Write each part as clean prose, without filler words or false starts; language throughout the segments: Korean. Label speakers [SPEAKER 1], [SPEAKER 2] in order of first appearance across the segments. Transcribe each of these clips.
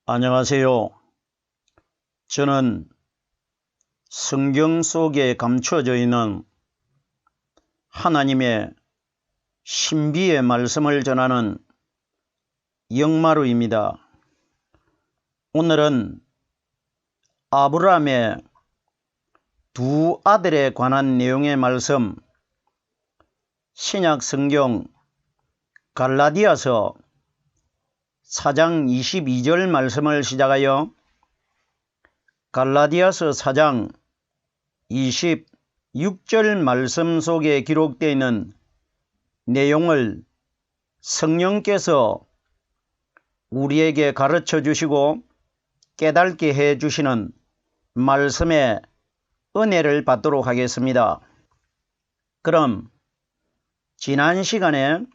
[SPEAKER 1] 안녕하세요. 저는 성경 속에 감춰져 있는 하나님의 신비의 말씀을 전하는 영마루입니다. 오늘은 아브라함의 두 아들에 관한 내용의 말씀, 신약 성경 갈라디아서 4장 22절 말씀을 시작하여 갈라디아서 4장 26절 말씀 속에 기록되어 있는 내용을 성령께서 우리에게 가르쳐 주시고 깨닫게 해 주시는 말씀의 은혜를 받도록 하겠습니다. 그럼 지난 시간에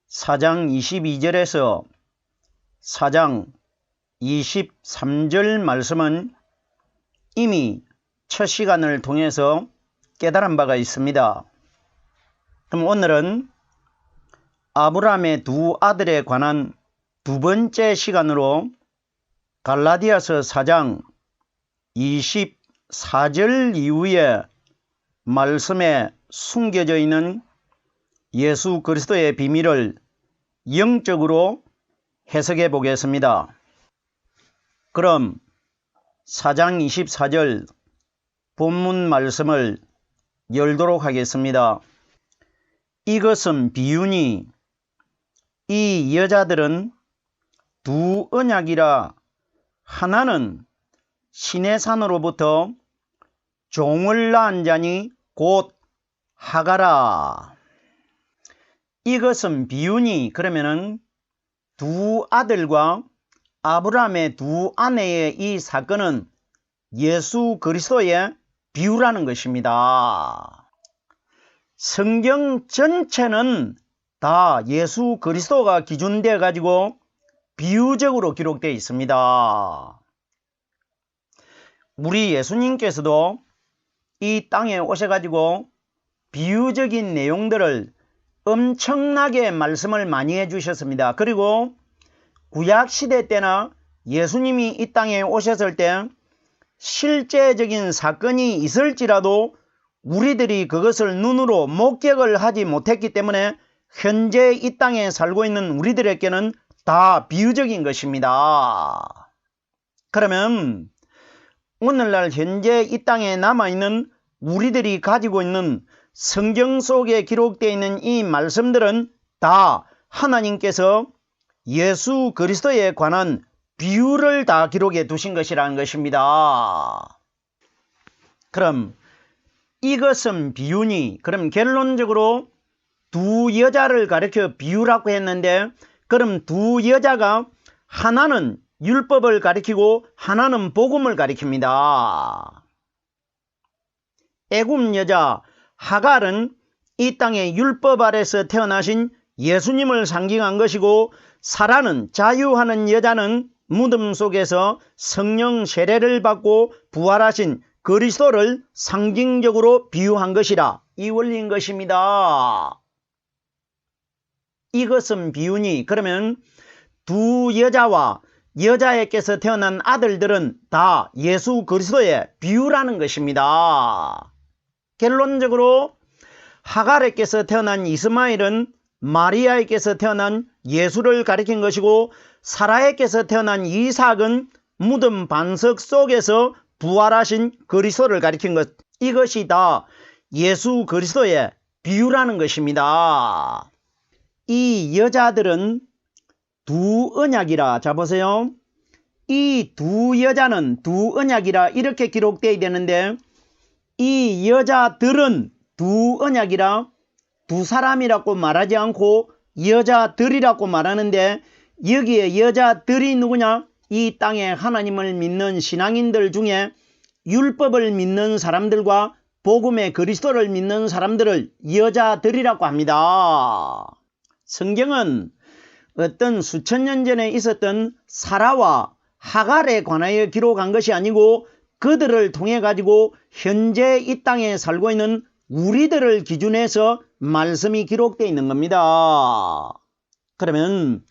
[SPEAKER 1] 4장 22절에서 4장 23절 말씀은 이미 첫 시간을 통해서 깨달은 바가 있습니다. 그럼 오늘은 아브라함의 두 아들에 관한 두 번째 시간으로 갈라디아서 4장 24절 이후에 말씀에 숨겨져 있는 예수 그리스도의 비밀을 영적으로 해석해 보겠습니다. 그럼 4장 24절 본문 말씀을 열도록 하겠습니다. 이것은 비유니 이 여자들은 두 언약이라 하나는 시내산으로부터 종을 낳은 자니 곧 하가라. 이것은 비유니 그러면은 두 아들과 아브라함의 두 아내의 이 사건은 예수 그리스도의 비유라는 것입니다. 성경 전체는 다 예수 그리스도가 기준되어 가지고 비유적으로 기록되어 있습니다. 우리 예수님께서도 이 땅에 오셔 가지고 비유적인 내용들을 엄청나게 말씀을 많이 해주셨습니다. 그리고 구약시대 때나 예수님이 이 땅에 오셨을 때 실제적인 사건이 있을지라도 우리들이 그것을 눈으로 목격을 하지 못했기 때문에 현재 이 땅에 살고 있는 우리들에게는 다 비유적인 것입니다. 그러면 오늘날 현재 이 땅에 남아있는 우리들이 가지고 있는 성경 속에 기록되어 있는 이 말씀들은 다 하나님께서 예수 그리스도에 관한 비유를 다 기록해 두신 것이라는 것입니다. 그럼 이것은 비유니 그럼 결론적으로 두 여자를 가리켜 비유라고 했는데 그럼 두 여자가 하나는 율법을 가리키고 하나는 복음을 가리킵니다. 애굽 여자 하갈은 이 땅의 율법 아래서 태어나신 예수님을 상징한 것이고 사라는 자유하는 여자는 무덤 속에서 성령 세례를 받고 부활하신 그리스도를 상징적으로 비유한 것이라 이 원리인 것입니다. 이것은 비유니 그러면 두 여자와 여자에게서 태어난 아들들은 다 예수 그리스도의 비유라는 것입니다. 결론적으로 하갈에게서 태어난 이스마엘은 마리아에게서 태어난 예수를 가리킨 것이고 사라에게서 태어난 이삭은 무덤 반석 속에서 부활하신 그리스도를 가리킨 것 이것이 다 예수 그리스도의 비유라는 것입니다. 이 여자들은 두 언약이라 자 보세요. 이 두 여자는 두 언약이라 이렇게 기록되어야 되는데 이 여자들은 두 언약이라 두 사람이라고 말하지 않고 여자들이라고 말하는데 여기에 여자들이 누구냐? 이 땅에 하나님을 믿는 신앙인들 중에 율법을 믿는 사람들과 복음의 그리스도를 믿는 사람들을 여자들이라고 합니다. 성경은 어떤 수천 년 전에 있었던 사라와 하갈에 관하여 기록한 것이 아니고 그들을 통해 가지고 현재 이 땅에 살고 있는 우리들을 기준해서 말씀이 기록되어 있는 겁니다. 그러면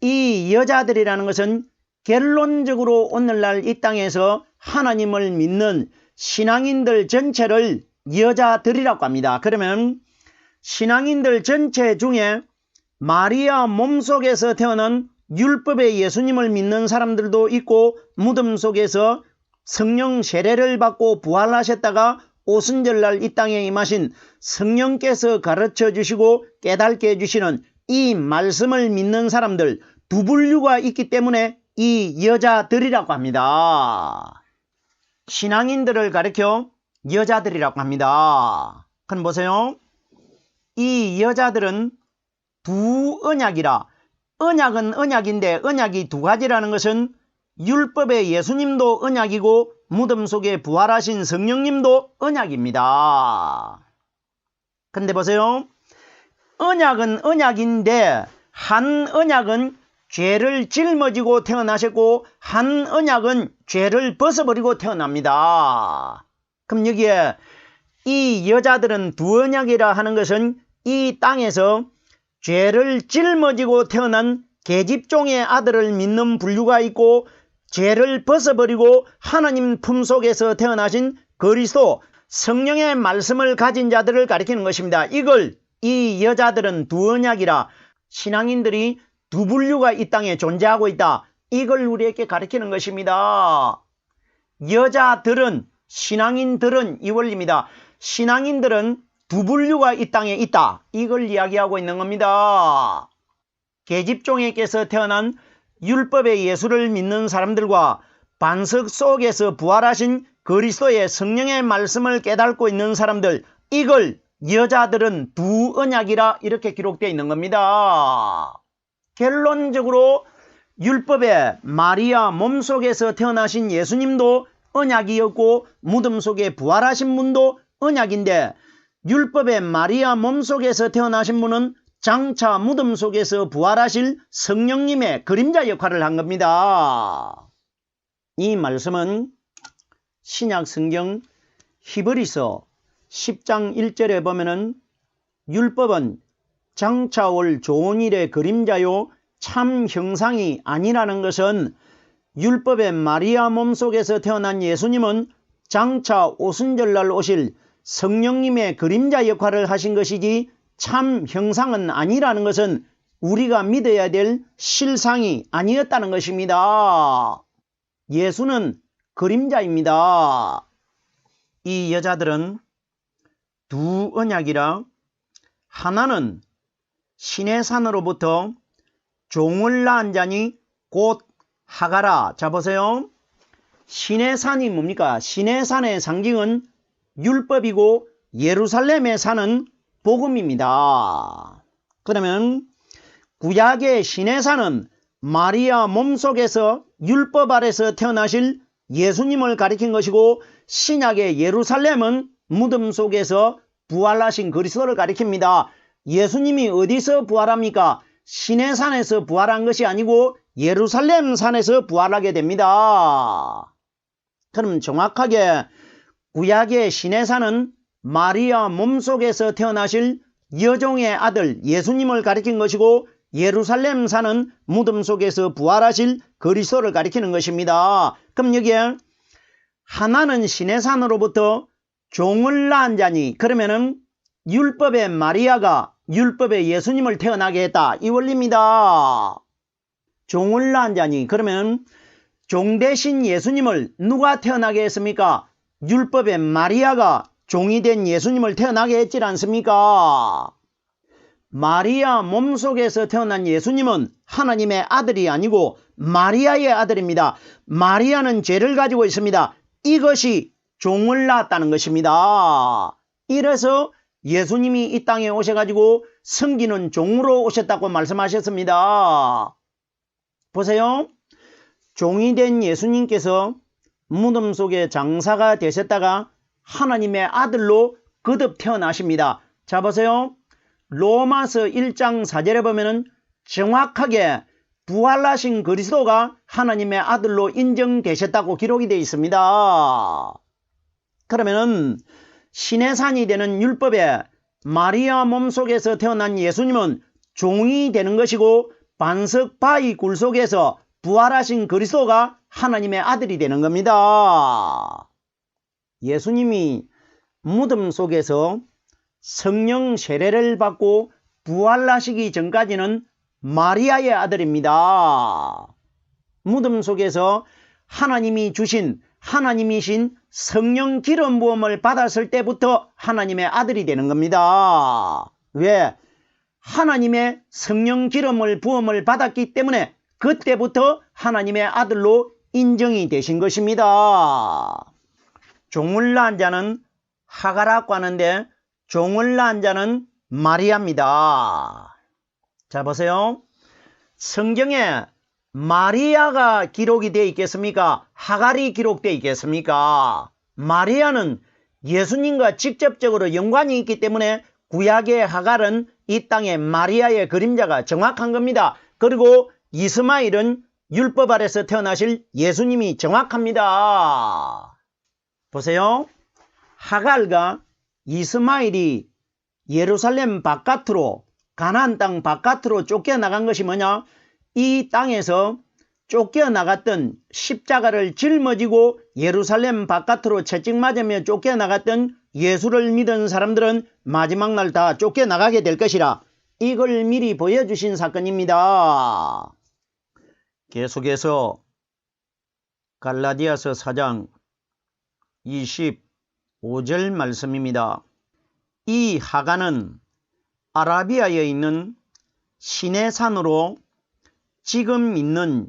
[SPEAKER 1] 이 여자들이라는 것은 결론적으로 오늘날 이 땅에서 하나님을 믿는 신앙인들 전체를 여자들이라고 합니다. 그러면 신앙인들 전체 중에 마리아 몸속에서 태어난 율법의 예수님을 믿는 사람들도 있고 무덤 속에서 성령 세례를 받고 부활하셨다가 오순절날 이 땅에 임하신 성령께서 가르쳐 주시고 깨닫게 해주시는 이 말씀을 믿는 사람들 두 분류가 있기 때문에 이 여자들이라고 합니다. 신앙인들을 가리켜 여자들이라고 합니다. 그럼 보세요. 이 여자들은 두 언약이라, 언약은 언약인데 언약이 두 가지라는 것은 율법의 예수님도 언약이고 무덤 속에 부활하신 성령님도 언약입니다. 근데 보세요. 언약은 언약인데 한 언약은 죄를 짊어지고 태어나셨고 한 언약은 죄를 벗어버리고 태어납니다. 그럼 여기에 이 여자들은 두 언약이라 하는 것은 이 땅에서 죄를 짊어지고 태어난 계집종의 아들을 믿는 분류가 있고 죄를 벗어버리고 하나님 품속에서 태어나신 그리스도 성령의 말씀을 가진 자들을 가리키는 것입니다. 이걸 이 여자들은 두 언약이라 신앙인들이 두 분류가 이 땅에 존재하고 있다. 이걸 우리에게 가리키는 것입니다. 여자들은 신앙인들은 이 원리입니다. 신앙인들은 두 분류가 이 땅에 있다. 이걸 이야기하고 있는 겁니다. 계집종에게서 태어난 율법의 예수를 믿는 사람들과 반석 속에서 부활하신 그리스도의 성령의 말씀을 깨닫고 있는 사람들, 이걸 여자들은 두 언약이라 이렇게 기록되어 있는 겁니다. 결론적으로 율법의 마리아 몸속에서 태어나신 예수님도 언약이었고 무덤 속에 부활하신 분도 언약인데 율법의 마리아 몸속에서 태어나신 분은 장차 무덤 속에서 부활하실 성령님의 그림자 역할을 한 겁니다. 이 말씀은 신약 성경 히브리서 10장 1절에 보면은 율법은 장차 올 좋은 일의 그림자요 참 형상이 아니라는 것은 율법의 마리아 몸속에서 태어난 예수님은 장차 오순절날 오실 성령님의 그림자 역할을 하신 것이지 참 형상은 아니라는 것은 우리가 믿어야 될 실상이 아니었다는 것입니다. 예수는 그림자입니다. 이 여자들은 두 언약이라 하나는 신의 산으로부터 종을 낳은 자니 곧 하가라. 자 보세요. 신의 산이 뭡니까? 신의 산의 상징은 율법이고 예루살렘의 산은 복음입니다. 그러면 구약의 신의 산은 마리아 몸속에서 율법 아래서 태어나실 예수님을 가리킨 것이고 신약의 예루살렘은 무덤 속에서 부활하신 그리스도를 가리킵니다. 예수님이 어디서 부활합니까? 신의 산에서 부활한 것이 아니고 예루살렘 산에서 부활하게 됩니다. 그럼 정확하게 구약의 신의 산은 마리아 몸속에서 태어나실 여종의 아들 예수님을 가리킨 것이고 예루살렘 산은 무덤 속에서 부활하실 그리스도를 가리키는 것입니다. 그럼 여기에 하나는 신의 산으로부터 종을 낳은 자니 그러면은 율법의 마리아가 율법의 예수님을 태어나게 했다. 이 원리입니다. 종을 낳은 자니 그러면 종 대신 예수님을 누가 태어나게 했습니까? 율법의 마리아가 종이 된 예수님을 태어나게 했지 않습니까? 마리아 몸속에서 태어난 예수님은 하나님의 아들이 아니고 마리아의 아들입니다. 마리아는 죄를 가지고 있습니다. 이것이 종을 낳았다는 것입니다. 이래서 예수님이 이 땅에 오셔가지고 섬기는 종으로 오셨다고 말씀하셨습니다. 보세요. 종이 된 예수님께서 무덤 속에 장사가 되셨다가 하나님의 아들로 거듭 태어나십니다. 자 보세요. 로마서 1장 4절에 보면은 정확하게 부활하신 그리스도가 하나님의 아들로 인정되셨다고 기록이 되어 있습니다. 그러면은 신의 산이 되는 율법에 마리아 몸속에서 태어난 예수님은 종이 되는 것이고 반석 바위 굴 속에서 부활하신 그리스도가 하나님의 아들이 되는 겁니다. 예수님이 무덤 속에서 성령 세례를 받고 부활하시기 전까지는 마리아의 아들입니다. 무덤 속에서 하나님이 주신 하나님이신 성령 기름 부음을 받았을 때부터 하나님의 아들이 되는 겁니다. 왜? 하나님의 성령 기름을 부음을 받았기 때문에 그때부터 하나님의 아들로 인정이 되신 것입니다. 종을 낳은 자는 하가라고 하는데 종을 낳은 자는 마리아입니다. 자, 보세요. 성경에 마리아가 기록이 되어 있겠습니까? 하갈이 기록되어 있겠습니까? 마리아는 예수님과 직접적으로 연관이 있기 때문에 구약의 하갈은 이 땅에 마리아의 그림자가 정확한 겁니다. 그리고 이스마엘은 율법 아래서 태어나실 예수님이 정확합니다. 보세요. 하갈과 이스마엘이 예루살렘 바깥으로, 가나안 땅 바깥으로 쫓겨나간 것이 뭐냐? 이 땅에서 쫓겨나갔던, 십자가를 짊어지고 예루살렘 바깥으로 채찍 맞으며 쫓겨나갔던 예수를 믿은 사람들은 마지막 날 다 쫓겨나가게 될 것이라, 이걸 미리 보여주신 사건입니다. 계속해서 갈라디아서 4장 25절 말씀입니다. 이 하가는 아라비아에 있는 시내산으로 지금 있는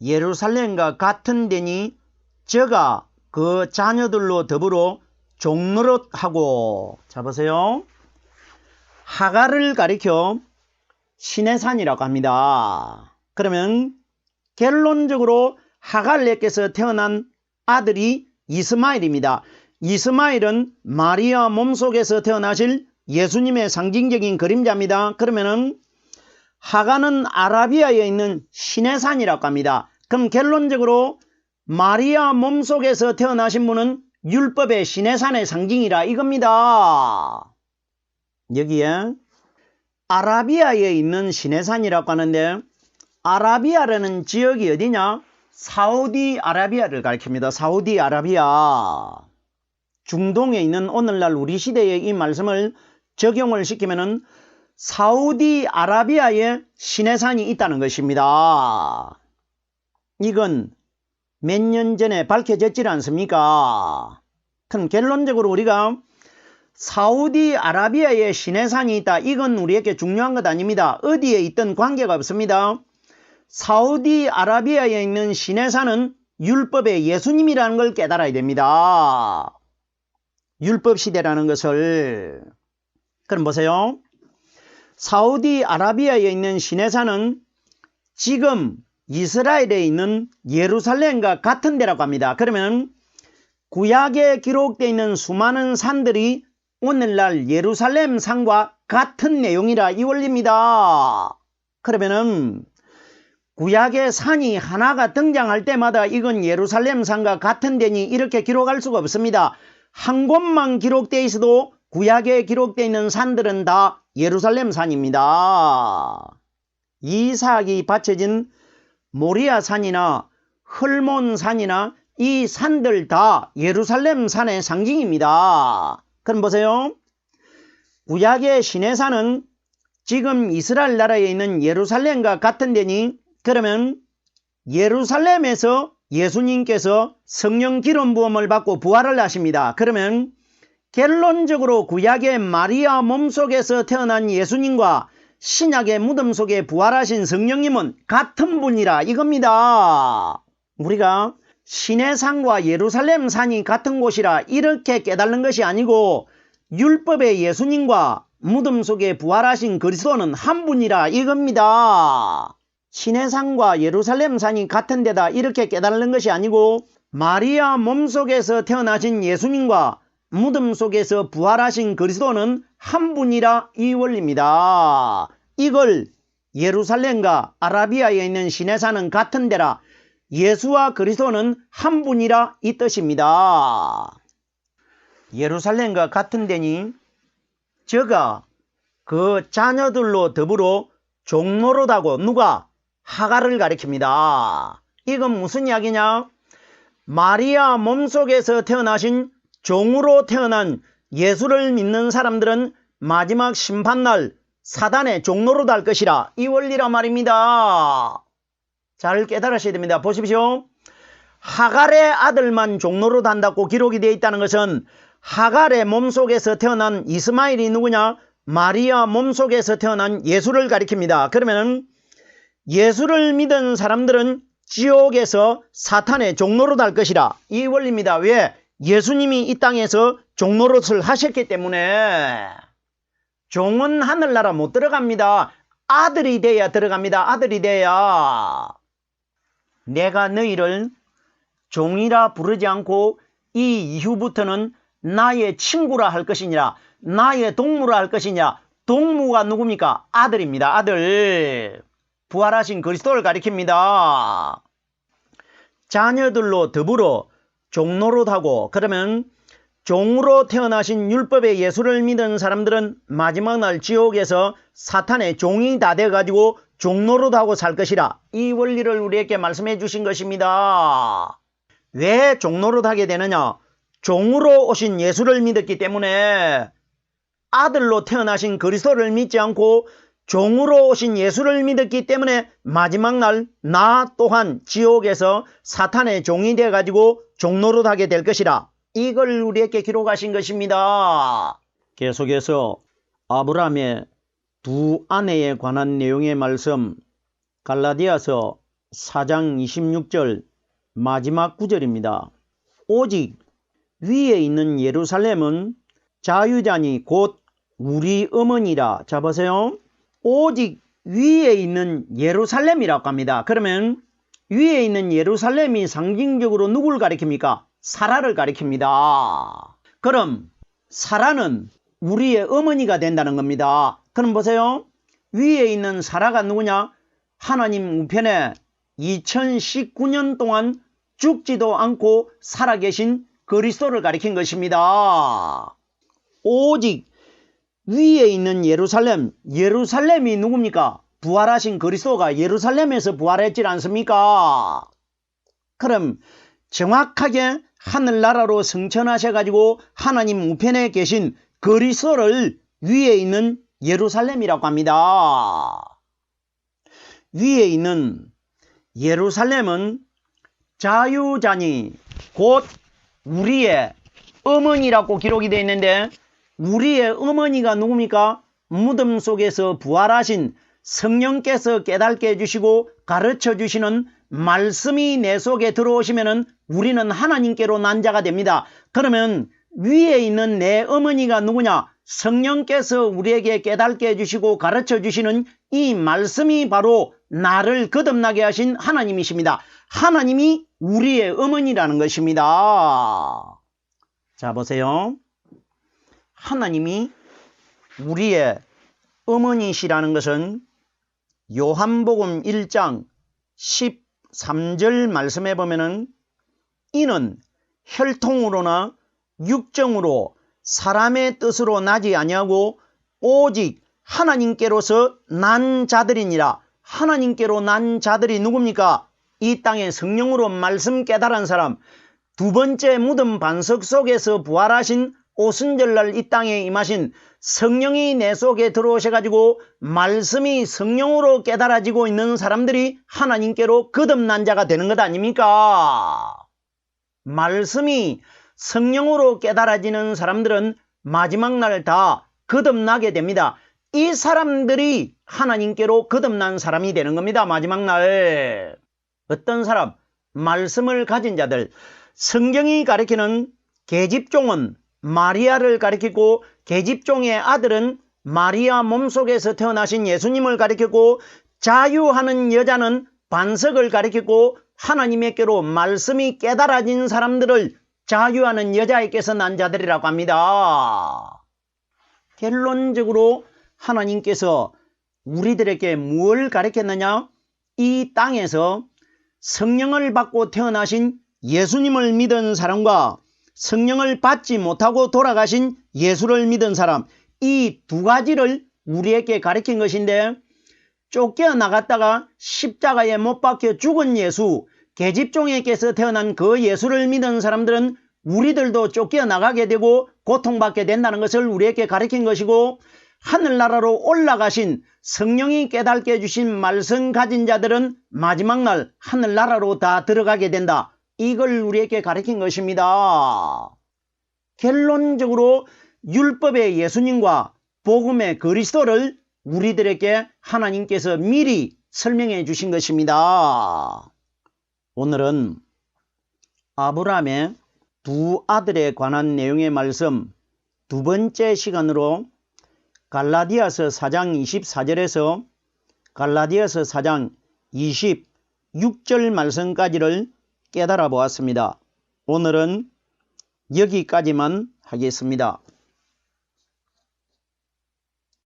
[SPEAKER 1] 예루살렘과 같은 데니 저가 그 자녀들로 더불어 종노릇하고, 자 보세요. 하갈을 가리켜 시내산이라고 합니다. 그러면 결론적으로 하갈에게서 태어난 아들이 이스마엘입니다. 이스마엘은 마리아 몸속에서 태어나실 예수님의 상징적인 그림자입니다. 그러면은 하갈은 아라비아에 있는 시내산이라고 합니다. 그럼 결론적으로 마리아 몸속에서 태어나신 분은 율법의 시내산의 상징이라 이겁니다. 여기에 아라비아에 있는 시내산이라고 하는데, 아라비아라는 지역이 어디냐? 사우디아라비아를 가리킵니다. 사우디아라비아. 중동에 있는 오늘날 우리 시대의 이 말씀을 적용을 시키면은 사우디아라비아에 시내산이 있다는 것입니다. 이건 몇 년 전에 밝혀졌지 않습니까? 그럼 결론적으로 우리가 사우디아라비아에 시내산이 있다, 이건 우리에게 중요한 것 아닙니다. 어디에 있든 관계가 없습니다. 사우디아라비아에 있는 시내산은 율법의 예수님이라는 걸 깨달아야 됩니다. 율법 시대라는 것을. 그럼 보세요. 사우디아라비아에 있는 시내산은 지금 이스라엘에 있는 예루살렘과 같은 데라고 합니다. 그러면 구약에 기록되어 있는 수많은 산들이 오늘날 예루살렘 산과 같은 내용이라 이 원리입니다. 그러면은 구약의 산이 하나가 등장할 때마다 이건 예루살렘 산과 같은 데니 이렇게 기록할 수가 없습니다. 한 곳만 기록되어 있어도 구약에 기록되어 있는 산들은 다 예루살렘 산입니다. 이삭이 바쳐진 모리아 산이나 헐몬 산이나 이 산들 다 예루살렘 산의 상징입니다. 그럼 보세요. 구약의 시내산은 지금 이스라엘 나라에 있는 예루살렘과 같은 데니, 그러면 예루살렘에서 예수님께서 성령 기름 부음을 받고 부활을 하십니다. 그러면 결론적으로 구약의 마리아 몸속에서 태어난 예수님과 신약의 무덤 속에 부활하신 성령님은 같은 분이라 이겁니다. 우리가 시내산과 예루살렘 산이 같은 곳이라 이렇게 깨달는 것이 아니고 율법의 예수님과 무덤 속에 부활하신 그리스도는 한 분이라 이겁니다. 시내산과 예루살렘 산이 같은 데다 이렇게 깨달는 것이 아니고 마리아 몸속에서 태어나신 예수님과 무덤 속에서 부활하신 그리스도는 한 분이라 이 원리입니다. 이걸 예루살렘과 아라비아에 있는 시내산은 같은 데라 예수와 그리스도는 한 분이라 이 뜻입니다. 예루살렘과 같은 데니 저가 그 자녀들로 더불어 종노릇하고, 누가? 하갈을 가리킵니다. 이건 무슨 이야기냐? 마리아 몸속에서 태어나신 종으로 태어난 예수를 믿는 사람들은 마지막 심판날 사단의 종로로 달 것이라, 이 원리란 말입니다. 잘 깨달으셔야 됩니다. 보십시오. 하갈의 아들만 종로로 단다고 기록이 되어 있다는 것은 하갈의 몸속에서 태어난 이스마엘이 누구냐? 마리아 몸속에서 태어난 예수를 가리킵니다. 그러면 예수를 믿은 사람들은 지옥에서 사탄의 종로로 달 것이라, 이 원리입니다. 왜? 예수님이 이 땅에서 종노릇을 하셨기 때문에. 종은 하늘나라 못 들어갑니다. 아들이 돼야 들어갑니다. 아들이 돼야. 내가 너희를 종이라 부르지 않고 이 이후부터는 나의 친구라 할 것이니라. 나의 동무라 할 것이냐. 동무가 누굽니까? 아들입니다. 아들. 부활하신 그리스도를 가리킵니다. 자녀들로 더불어 종노릇하고, 그러면 종으로 태어나신 율법의 예수를 믿은 사람들은 마지막 날 지옥에서 사탄의 종이 다 돼가지고 종노릇하고 살 것이라, 이 원리를 우리에게 말씀해 주신 것입니다. 왜 종노릇하게 되느냐? 종으로 오신 예수를 믿었기 때문에. 아들로 태어나신 그리스도를 믿지 않고 종으로 오신 예수를 믿었기 때문에 마지막 날 나 또한 지옥에서 사탄의 종이 돼가지고 종노릇하게 될 것이라, 이걸 우리에게 기록하신 것입니다. 계속해서 아브라함의 두 아내에 관한 내용의 말씀, 갈라디아서 4장 26절 마지막 구절입니다. 오직 위에 있는 예루살렘은 자유자니 곧 우리 어머니라. 자 보세요. 오직 위에 있는 예루살렘이라고 합니다. 그러면 위에 있는 예루살렘이 상징적으로 누구를 가리킵니까? 사라를 가리킵니다. 그럼 사라는 우리의 어머니가 된다는 겁니다. 그럼 보세요. 위에 있는 사라가 누구냐? 하나님 우편에 2019년 동안 죽지도 않고 살아계신 그리스도를 가리킨 것입니다. 오직 위에 있는 예루살렘, 예루살렘이 누굽니까? 부활하신 그리스도가 예루살렘에서 부활했지 않습니까? 그럼 정확하게 하늘나라로 승천하셔가지고 하나님 우편에 계신 그리스도를 위에 있는 예루살렘이라고 합니다. 위에 있는 예루살렘은 자유자니 곧 우리의 어머니라고 기록이 되어 있는데, 우리의 어머니가 누굽니까? 무덤 속에서 부활하신 성령께서 깨닫게 해주시고 가르쳐 주시는 말씀이 내 속에 들어오시면 우리는 하나님께로 난 자가 됩니다. 그러면 위에 있는 내 어머니가 누구냐? 성령께서 우리에게 깨닫게 해주시고 가르쳐 주시는 이 말씀이 바로 나를 거듭나게 하신 하나님이십니다. 하나님이 우리의 어머니라는 것입니다. 자 보세요. 하나님이 우리의 어머니시라는 것은 요한복음 1장 13절 말씀해 보면은 이는 혈통으로나 육정으로 사람의 뜻으로 나지 아니하고 오직 하나님께로서 난 자들이니라. 하나님께로 난 자들이 누굽니까? 이 땅에 성령으로 말씀 깨달은 사람, 두 번째 무덤 반석 속에서 부활하신 오순절날 이 땅에 임하신 성령이 내 속에 들어오셔가지고 말씀이 성령으로 깨달아지고 있는 사람들이 하나님께로 거듭난 자가 되는 것 아닙니까? 말씀이 성령으로 깨달아지는 사람들은 마지막 날 다 거듭나게 됩니다. 이 사람들이 하나님께로 거듭난 사람이 되는 겁니다. 마지막 날. 어떤 사람? 말씀을 가진 자들. 성경이 가리키는 계집종은 마리아를 가리키고 계집종의 아들은 마리아 몸속에서 태어나신 예수님을 가리키고 자유하는 여자는 반석을 가리키고 하나님께로 말씀이 깨달아진 사람들을 자유하는 여자에게서 난 자들이라고 합니다. 결론적으로 하나님께서 우리들에게 무엇을 가르쳤느냐? 이 땅에서 성령을 받고 태어나신 예수님을 믿은 사람과 성령을 받지 못하고 돌아가신 예수를 믿은 사람, 이 두 가지를 우리에게 가르친 것인데, 쫓겨나갔다가 십자가에 못 박혀 죽은 예수, 계집종에게서 태어난 그 예수를 믿은 사람들은 우리들도 쫓겨나가게 되고 고통받게 된다는 것을 우리에게 가르친 것이고, 하늘나라로 올라가신 성령이 깨닫게 해주신 말씀 가진 자들은 마지막 날 하늘나라로 다 들어가게 된다. 이걸 우리에게 가르친 것입니다. 결론적으로 율법의 예수님과 복음의 그리스도를 우리들에게 하나님께서 미리 설명해 주신 것입니다. 오늘은 아브라함의 두 아들에 관한 내용의 말씀 두 번째 시간으로 갈라디아서 4장 24절에서 갈라디아서 4장 26절 말씀까지를 깨달아 보았습니다. 오늘은 여기까지만 하겠습니다.